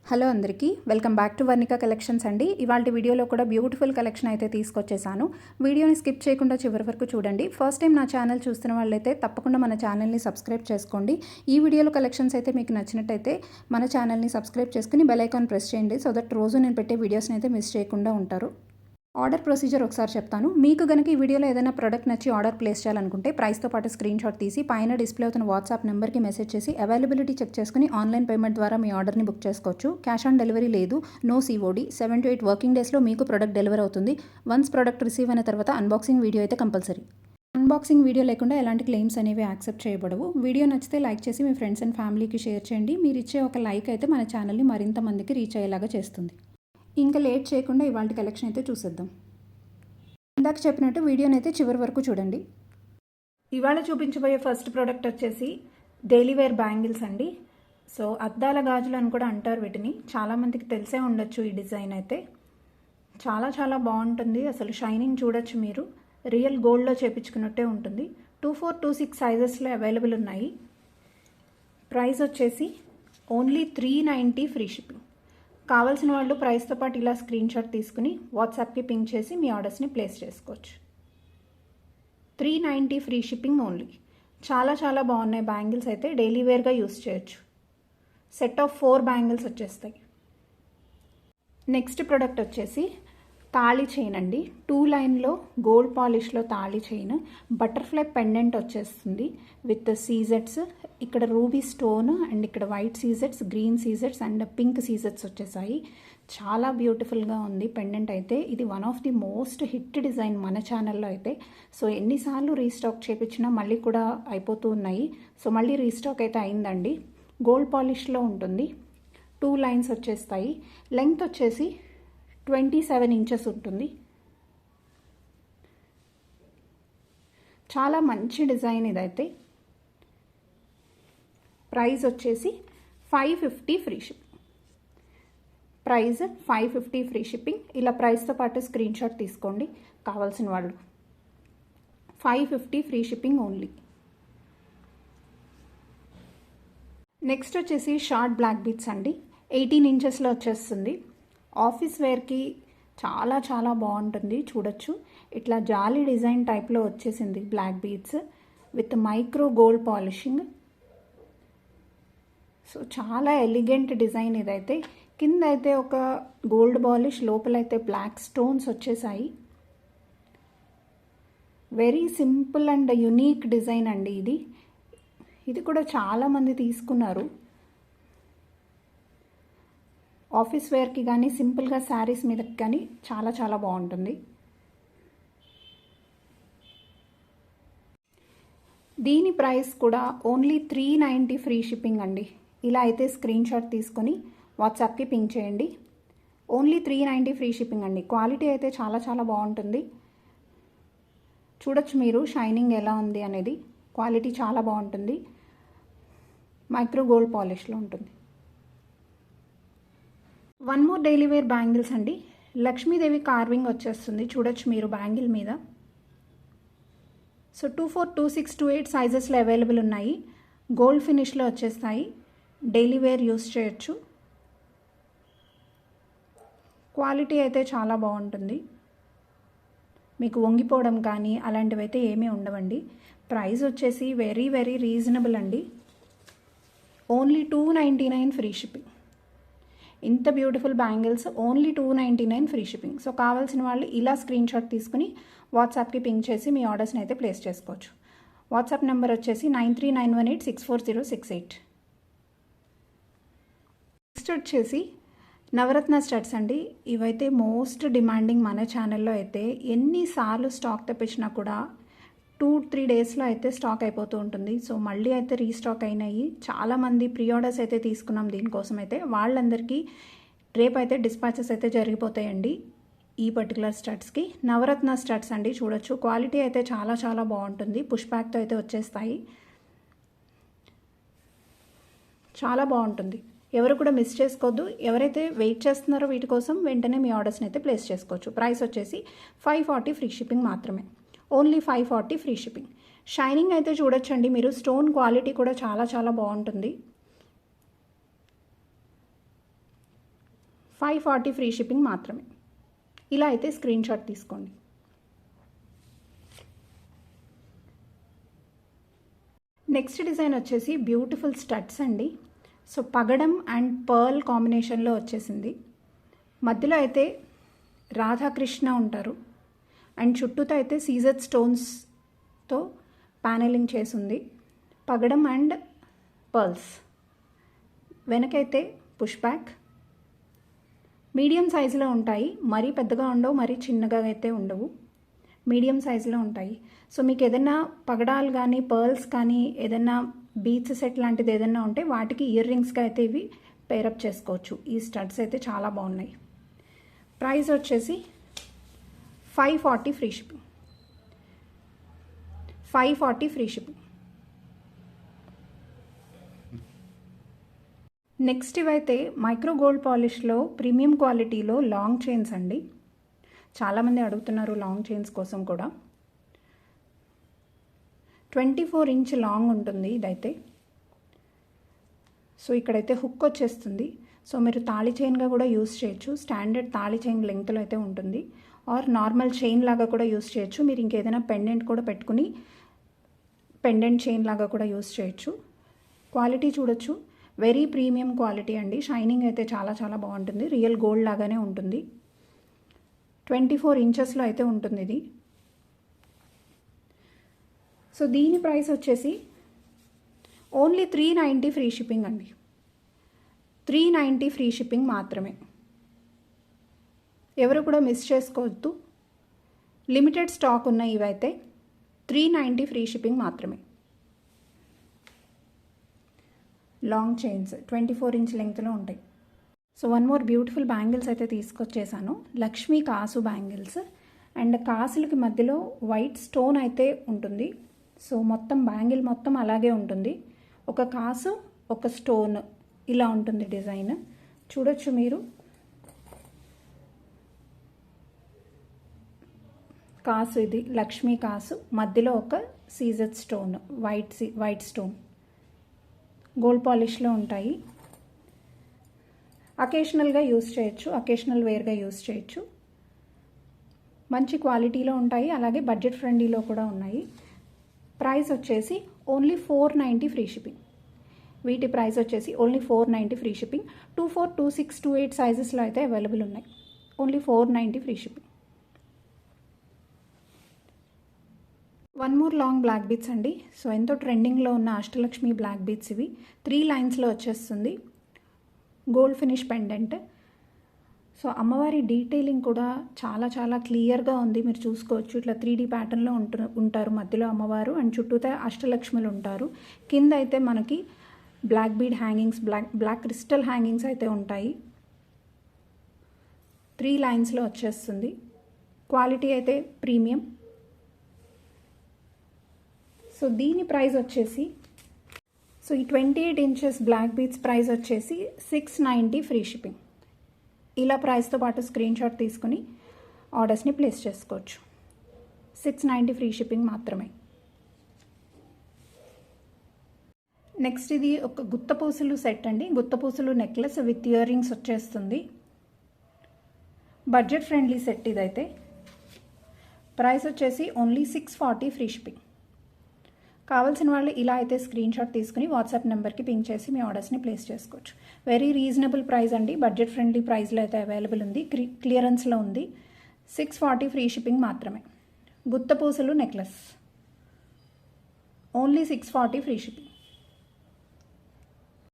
Hello అందరికీ welcome back to Varnika collections అండి. ఇవాళ వీడియోలో కూడా బ్యూటిఫుల్ కలెక్షన్ అయితే తీసుకొచ్చేసాను. వీడియోని స్కిప్ చేయకుండా చివరి వరకు చూడండి. ఫస్ట్ టైం నా ఛానల్ చూస్తున్న వాళ్ళైతే తప్పకుండా మన ఛానల్ని సబ్స్క్రైబ్ చేసుకోండి. ఈ వీడియోలో కలెక్షన్స్ అయితే మీకు నచ్చినట్టయితే మన ఛానల్ని సబ్స్క్రైబ్ చేసుకుని బెల్ ఐకాన్ ప్రెస్ చేయండి. సో దట్ రోజు నేను పెట్టే వీడియోస్ని అయితే మిస్ చేయకుండా ఉంటారు. ఆర్డర్ ప్రొసీజర్ ఒకసారి చెప్తాను. మీకు కనుక ఈ వీడియోలో ఏదైనా ప్రోడక్ట్ నచ్చి ఆర్డర్ ప్లేస్ చేయాలనుకుంటే ప్రైస్తో పాటు స్క్రీన్ షాట్ తీసి పైన డిస్ప్లే అవుతున్న వాట్సాప్ నెంబర్కి మెసేజ్ చేసి అవైలబిలిటీ చెక్ చేసుకుని ఆన్లైన్ పేమెంట్ ద్వారా మీ ఆర్డర్ని బుక్ చేసుకోవచ్చు. క్యాష్ ఆన్ డెలివరీ లేదు, నో COD. 7 to 8 వర్కింగ్ డేస్లో మీకు ప్రోడక్ట్ డెలివరీ అవుతుంది. వన్స్ ప్రోడక్ట్ రిసీవ్ అయిన తర్వాత అన్బాక్సింగ్ వీడియో అయితే కంపల్సరీ. అన్బాక్సింగ్ వీడియో లేకుండా ఎలాంటి క్లెయిమ్స్ అనేవి యాక్సెప్ట్ చేయబడవు. వీడియో నచ్చితే లైక్ చేసి మీ ఫ్రెండ్స్ అండ్ ఫ్యామిలీకి షేర్ చేయండి. మీరు ఇచ్చే ఒక లైక్ అయితే మన ఛానల్ని మరింత మందికి రీచ్ అయ్యేలాగా చేస్తుంది. ఇంకా లేట్ చేయకుండా ఇవాళ కలెక్షన్ అయితే చూసేద్దాం. ఇందాక చెప్పినట్టు వీడియోని అయితే చివరి వరకు చూడండి. ఇవాళ చూపించబోయే ఫస్ట్ ప్రోడక్ట్ వచ్చేసి డైలీ వేర్ బ్యాంగిల్స్ అండి. సో అద్దాల గాజులు అని కూడా అంటారు వీటిని. చాలామందికి తెలిసే ఉండొచ్చు. ఈ డిజైన్ అయితే చాలా చాలా బాగుంటుంది. అసలు షైనింగ్ చూడొచ్చు మీరు. రియల్ గోల్డ్లో చేపించుకున్నట్టే ఉంటుంది. 24, 26 సైజెస్లో అవైలబుల్ ఉన్నాయి. ప్రైస్ వచ్చేసి ఓన్లీ 390 ఫ్రీ షిప్పింగ్. కావాల్సిన వాళ్ళు ప్రైస్తో పాటు ఇలా స్క్రీన్ షాట్ తీసుకుని వాట్సాప్కి పింక్ చేసి మీ ఆర్డర్స్ని ప్లేస్ చేసుకోవచ్చు. 390 ఫ్రీ షిప్పింగ్ ఓన్లీ. చాలా చాలా బాగున్నాయి బ్యాంగిల్స్ అయితే. డైలీ వేర్గా యూస్ చేయొచ్చు. సెట్ ఆఫ్ 4 బ్యాంగిల్స్ వచ్చేస్తాయి. నెక్స్ట్ ప్రోడక్ట్ వచ్చేసి తాళి చైన్ అండి. 2 లైన్లో గోల్డ్ పాలిష్లో తాళి చైన్. బటర్ఫ్లై పెండెంట్ వచ్చేస్తుంది విత్ సీజెట్స్. ఇక్కడ రూబీ స్టోన్ అండ్ ఇక్కడ వైట్ సీజెట్స్, గ్రీన్ సీజెట్స్ అండ్ పింక్ సీజెట్స్ వచ్చేసాయి. చాలా బ్యూటిఫుల్గా ఉంది పెండెంట్ అయితే. ఇది one of the most hit design మన ఛానల్లో అయితే. సో ఎన్నిసార్లు రీస్టాక్ చేయించినా మళ్ళీ కూడా అయిపోతూ ఉన్నాయి. సో మళ్ళీ రీస్టాక్ అయితే అయిందండి. గోల్డ్ పాలిష్లో ఉంటుంది. 2 లైన్స్ వచ్చేస్తాయి. లెంగ్త్ వచ్చేసి 27 ఇంచెస్ ఉంటుంది. చాలా మంచి డిజైన్ ఇదైతే. ప్రైస్ వచ్చేసి 550 free shipping. Price 550 free shipping. ఇలా ప్రైస్తో పాటు స్క్రీన్ షాట్ తీసుకోండి కావాల్సిన వాళ్ళు. 550 ఫ్రీ షిప్పింగ్ ఓన్లీ. నెక్స్ట్ వచ్చేసి షార్ట్ బ్లాక్ బీడ్స్ అండి. 18 ఇంచెస్లో వచ్చేస్తుంది. ఆఫీస్ వేర్కి చాలా చాలా బాగుంటుంది. చూడొచ్చు ఇట్లా జాలీ డిజైన్ టైప్లో వచ్చేసింది black beads with micro gold polishing. So చాలా ఎలిగెంట్ డిజైన్ ఇదైతే. కింద అయితే ఒక గోల్డ్ పాలిష్, లోపలైతే బ్లాక్ స్టోన్స్ వచ్చేసాయి. Very simple and unique design అండి ఇది. ఇది కూడా చాలామంది తీసుకున్నారు. ఆఫీస్ వేర్కి కానీ సింపుల్గా శారీస్ మీదకి కానీ చాలా చాలా బాగుంటుంది. దీని ప్రైస్ కూడా ఓన్లీ 390 ఫ్రీ షిప్పింగ్ అండి. ఇలా అయితే స్క్రీన్ షాట్ తీసుకొని వాట్సాప్కి పింక్ చేయండి. ఓన్లీ 390 ఫ్రీ షిప్పింగ్ అండి. క్వాలిటీ అయితే చాలా చాలా బాగుంటుంది. చూడొచ్చు మీరు షైనింగ్ ఎలా ఉంది అనేది. క్వాలిటీ చాలా బాగుంటుంది. మైక్రో గోల్డ్ పాలిష్లో ఉంటుంది. One more daily wear bangles అండి. లక్ష్మీదేవి కార్వింగ్ వచ్చేస్తుంది. చూడొచ్చు మీరు బ్యాంగిల్ మీద. సో 24, 26, 28 సైజెస్లో అవైలబుల్ ఉన్నాయి. గోల్డ్ ఫినిష్లో వచ్చేస్తాయి. డైలీ వేర్ యూస్ చేయొచ్చు. క్వాలిటీ అయితే చాలా బాగుంటుంది. మీకు వంగిపోవడం కానీ అలాంటివి అయితే ఏమీ ఉండవండి. ప్రైస్ వచ్చేసి వెరీ వెరీ రీజనబుల్ అండి. Only 299 free shipping. ఇంత beautiful bangles only 299 free shipping. So కావాల్సిన వాళ్ళు ఇలా స్క్రీన్ షాట్ తీసుకుని వాట్సాప్కి పింక్ చేసి మీ ఆర్డర్స్ని అయితే ప్లేస్ చేసుకోవచ్చు. వాట్సాప్ నెంబర్ వచ్చేసి 9391864068. నెక్స్ట్ వచ్చేసి నవరత్న స్టడ్స్ అండి. ఇవైతే మోస్ట్ డిమాండింగ్ మన ఛానల్లో అయితే. ఎన్నిసార్లు స్టాక్ తెప్పించినా కూడా 2-3 డేస్లో అయితే స్టాక్ అయిపోతూ ఉంటుంది. సో మళ్ళీ అయితే రీస్టాక్ అయినాయి. చాలామంది ప్రీ ఆర్డర్స్ అయితే తీసుకున్నాం దీనికోసం అయితే. వాళ్ళందరికీ రేపు అయితే డిస్పాచెస్ అయితే జరిగిపోతాయండి ఈ పర్టికులర్ స్టడ్స్కి. నవరత్న స్టడ్స్ అండి. చూడొచ్చు క్వాలిటీ అయితే చాలా చాలా బాగుంటుంది. పుష్ బ్యాక్తో అయితే వచ్చేస్తాయి. చాలా బాగుంటుంది. ఎవరు కూడా మిస్ చేసుకోవద్దు. ఎవరైతే వెయిట్ చేస్తున్నారో వీటి కోసం వెంటనే మీ ఆర్డర్స్ని అయితే ప్లేస్ చేసుకోవచ్చు. ప్రైస్ వచ్చేసి 540 ఫ్రీ షిప్పింగ్ మాత్రమే. Only 540 free shipping. షైనింగ్ అయితే చూడొచ్చండి మీరు. స్టోన్ క్వాలిటీ కూడా చాలా చాలా బాగుంటుంది. 540 ఫ్రీ షిప్పింగ్ మాత్రమే. ఇలా అయితే స్క్రీన్ షాట్ తీసుకోండి. నెక్స్ట్ డిజైన్ వచ్చేసి బ్యూటిఫుల్ స్టడ్స్ అండి. సో పగడం అండ్ పర్ల్ కాంబినేషన్లో వచ్చేసింది. మధ్యలో అయితే రాధాకృష్ణ ఉంటారు అండ్ చుట్టూతో అయితే సీజర్ స్టోన్స్తో ప్యానెలింగ్ చేసింది. పగడం అండ్ పర్ల్స్. వెనకైతే పుష్ బ్యాక్. మీడియం సైజులో ఉంటాయి, మరీ పెద్దగా ఉండవు, మరీ చిన్నగా అయితే ఉండవు, మీడియం సైజులో ఉంటాయి. సో మీకు ఏదైనా పగడాలు కానీ పర్ల్స్ కానీ ఏదైనా బీట్స్ సెట్ లాంటిది ఏదైనా ఉంటే వాటికి ఇయర్ రింగ్స్గా అయితే ఇవి పేరప్ చేసుకోవచ్చు. ఈ స్టడ్స్ అయితే చాలా బాగున్నాయి. ప్రైస్ వచ్చేసి 540 free shipping. 540 free shipping. Next ఇవైతే మైక్రో గోల్డ్ పాలిష్లో ప్రీమియం క్వాలిటీలో లాంగ్ చైన్స్ అండి. చాలామంది అడుగుతున్నారు లాంగ్ చైన్స్ కోసం కూడా. 24 ఇంచ్ లాంగ్ ఉంటుంది ఇదైతే. సో ఇక్కడైతే హుక్ వచ్చేస్తుంది. సో మీరు తాళి చైన్గా కూడా యూస్ చేయొచ్చు. స్టాండర్డ్ తాళి చైన్ లెంగ్త్లో అయితే ఉంటుంది. ఆర్ నార్మల్ చైన్ లాగా కూడా యూస్ చేయొచ్చు. మీరు ఇంకేదైనా పెండెంట్ కూడా పెట్టుకుని పెండెంట్ చైన్ లాగా కూడా యూస్ చేయొచ్చు. క్వాలిటీ చూడొచ్చు, వెరీ ప్రీమియం క్వాలిటీ అండి. షైనింగ్ అయితే చాలా చాలా బాగుంటుంది. రియల్ గోల్డ్ లాగానే ఉంటుంది. 24 ఇంచెస్లో అయితే ఉంటుంది ఇది. సో దీని ప్రైస్ వచ్చేసి ఓన్లీ 390 ఫ్రీ షిప్పింగ్ అండి. 390 ఫ్రీ షిప్పింగ్ మాత్రమే. ఎవరు కూడా మిస్ చేసుకోవద్దు. లిమిటెడ్ స్టాక్ ఉన్నాయి ఇవైతే. 390 ఫ్రీ షిప్పింగ్ మాత్రమే. లాంగ్ చైన్స్ 24 ఇంచ్ లెంగ్త్లో ఉంటాయి. So one more beautiful bangles అయితే తీసుకొచ్చేసాను. లక్ష్మీ కాసు బ్యాంగిల్స్. అండ్ కాసులకి మధ్యలో వైట్ స్టోన్ అయితే ఉంటుంది. సో మొత్తం బ్యాంగిల్ మొత్తం అలాగే ఉంటుంది. ఒక కాసు ఒక స్టోన్ ఇలా ఉంటుంది డిజైన్. చూడొచ్చు మీరు. కాసు ఇది లక్ష్మీ కాసు, మధ్యలో ఒక సీజర్ స్టోన్, వైట్ స్టోన్. గోల్డ్ పాలిష్లో ఉంటాయి. అకేషనల్గా యూస్ చేయొచ్చు, అకేషనల్ వేర్గా యూస్ చేయొచ్చు. మంచి క్వాలిటీలో ఉంటాయి, అలాగే బడ్జెట్ ఫ్రెండ్లీలో కూడా ఉన్నాయి. ప్రైస్ వచ్చేసి ఓన్లీ 490 ఫ్రీ షిప్పింగ్. వీటి ప్రైస్ వచ్చేసి ఓన్లీ 490 ఫ్రీ షిప్పింగ్. 24, 26, 28 సైజెస్లో అయితే అవైలబుల్ ఉన్నాయి. Only 490 free shipping. One more long black beads అండి. సో ఎంతో ట్రెండింగ్లో ఉన్న అష్టలక్ష్మి బ్లాక్ బీట్స్ ఇవి. 3 లైన్స్లో వచ్చేస్తుంది. Gold finish pendant. సో అమ్మవారి డీటెయిలింగ్ కూడా చాలా చాలా క్లియర్గా ఉంది. మీరు చూసుకోవచ్చు. ఇట్లా 3D ప్యాటర్న్లో ఉంటారు మధ్యలో అమ్మవారు అండ్ చుట్టూతో అష్టలక్ష్ములు ఉంటారు. కింద అయితే మనకి black bead hangings, black crystal hangings అయితే ఉంటాయి. 3 లైన్స్లో వచ్చేస్తుంది. క్వాలిటీ అయితే ప్రీమియం. సో దీని ప్రైస్ వచ్చేసి, సో ఈ 28 ఇంచెస్ బ్లాక్ బీడ్స్ ప్రైస్ వచ్చేసి 690 ఫ్రీ షిప్పింగ్. ఇలా ప్రైస్తో పాటు స్క్రీన్ షాట్ తీసుకుని ఆర్డర్స్ని ప్లేస్ చేసుకోవచ్చు. 690 ఫ్రీ షిప్పింగ్ మాత్రమే. నెక్స్ట్ ఇది ఒక గుత్తపూసలు సెట్ అండి. గుత్తపూసలు నెక్లెస్ విత్ ఇయర్ రింగ్స్ వచ్చేస్తుంది. బడ్జెట్ ఫ్రెండ్లీ సెట్ ఇదైతే. ప్రైస్ వచ్చేసి ఓన్లీ 640 ఫ్రీ షిప్పింగ్. కావాల్సిన వాళ్ళు ఇలా అయితే స్క్రీన్ షాట్ తీసుకుని వాట్సాప్ నెంబర్కి పింక్ చేసి మీ ఆర్డర్స్ని ప్లేస్ చేసుకోవచ్చు. వెరీ రీజనబుల్ ప్రైస్ అండి. బడ్జెట్ ఫ్రెండ్లీ ప్రైస్లో అయితే అవైలబుల్ ఉంది. క్లియరెన్స్లో ఉంది. 640 ఫ్రీ షిప్పింగ్ మాత్రమే. గుత్తపూసలు నెక్లెస్ ఓన్లీ 640 ఫ్రీ షిప్పింగ్.